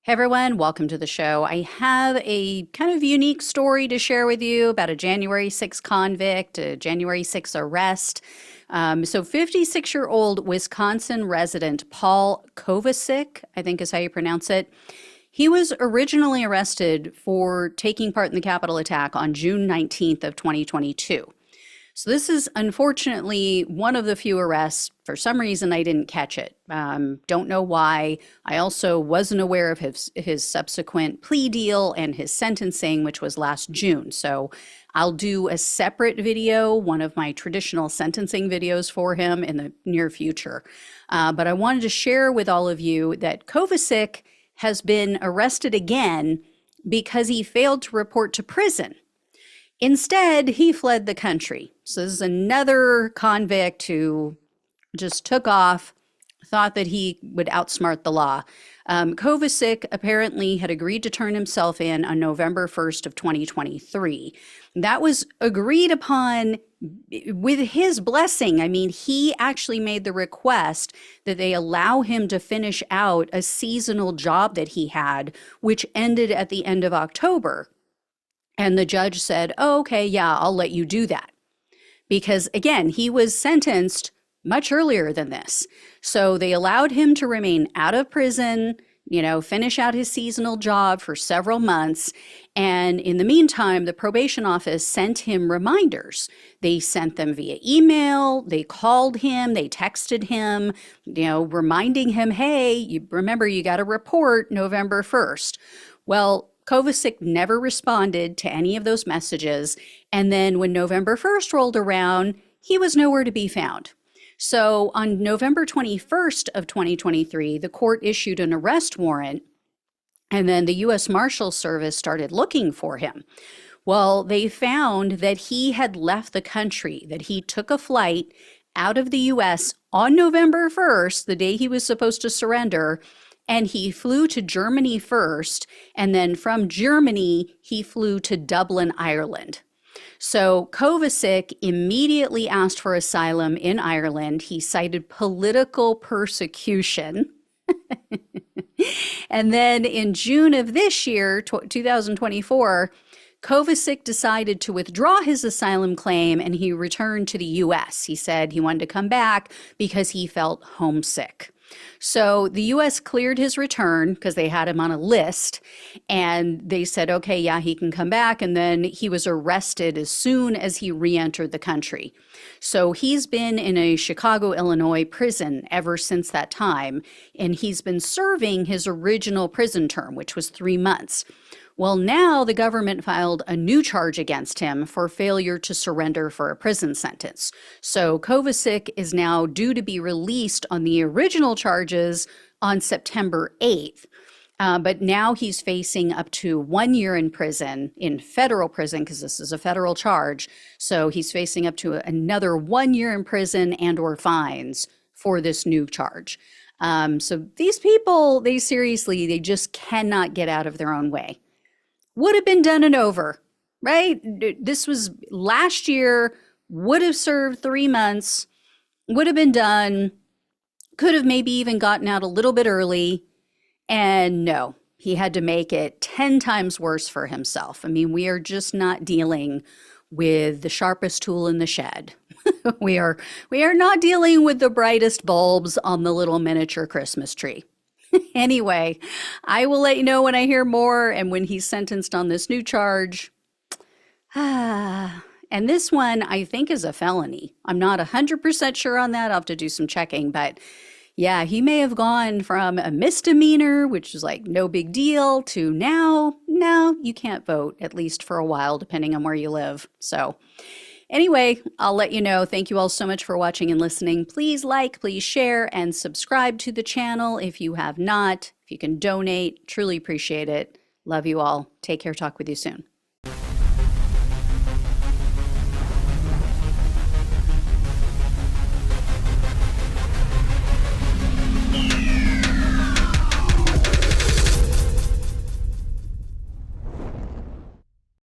Hey everyone, welcome to the show. I have a kind of unique story to share with you about a January 6th convict, a January 6th arrest. 56-year-old Wisconsin resident Paul Kovacik, I think is how you pronounce it. He was originally arrested for taking part in the Capitol attack on June 19th of 2022. So this is unfortunately one of the few arrests. For some reason, I didn't catch it. Don't know why. I also wasn't aware of his subsequent plea deal and his sentencing, which was last June. So I'll do a separate video, one of my traditional sentencing videos for him in the near future. But I wanted to share with all of you that Kovacik has been arrested again because he failed to report to prison. Instead, he fled the country. So this is another convict who just took off, thought that he would outsmart the law. Kovacik apparently had agreed to turn himself in on November 1st of 2023. That was agreed upon with his blessing. I mean, he actually made the request that they allow him to finish out a seasonal job that he had, which ended at the end of October. And the judge said, oh, okay, yeah, I'll let you do that. Because again, he was sentenced much earlier than this. So they allowed him to remain out of prison, finish out his seasonal job for several months. And in the meantime, the probation office sent him reminders. They sent them via email, they called him, they texted him, reminding him, hey, remember, you got to report November 1st. Well, Kovacik never responded to any of those messages. And then when November 1st rolled around, he was nowhere to be found. So on November 21st of 2023, the court issued an arrest warrant, and then the U.S. Marshal Service started looking for him. Well, they found that he had left the country, that he took a flight out of the U.S. on November 1st, the day he was supposed to surrender, and he flew to Germany first, and then from Germany, he flew to Dublin, Ireland. So Kovacik immediately asked for asylum in Ireland. He cited political persecution. And then in June of this year, 2024, Kovacik decided to withdraw his asylum claim and he returned to the U.S. He said he wanted to come back because he felt homesick. So the U.S. cleared his return because they had him on a list, and they said, okay, yeah, he can come back. And then he was arrested as soon as he re-entered the country. So he's been in a Chicago, Illinois prison ever since that time, and he's been serving his original prison term, which was 3 months. Well, now the government filed a new charge against him for failure to surrender for a prison sentence. So Kovacik is now due to be released on the original charges on September 8th. But now he's facing up to 1 year in prison, in federal prison, because this is a federal charge. So he's facing up to another 1 year in prison and or fines for this new charge. So these people, they just cannot get out of their own way. Would have been done and over, right? This was last year, would have served 3 months, would have been done, could have maybe even gotten out a little bit early. And no, he had to make it 10 times worse for himself. I mean, we are just not dealing with the sharpest tool in the shed. We are not dealing with the brightest bulbs on the little miniature Christmas tree. Anyway, I will let you know when I hear more and when he's sentenced on this new charge. And this one, I think, is a felony. I'm not 100% sure on that. I'll have to do some checking. But yeah, he may have gone from a misdemeanor, which is like no big deal, to now, no, you can't vote, at least for a while, depending on where you live. So anyway, I'll let you know. Thank you all so much for watching and listening. Please like, please share, and subscribe to the channel if you have not. If you can donate, truly appreciate it. Love you all. Take care. Talk with you soon.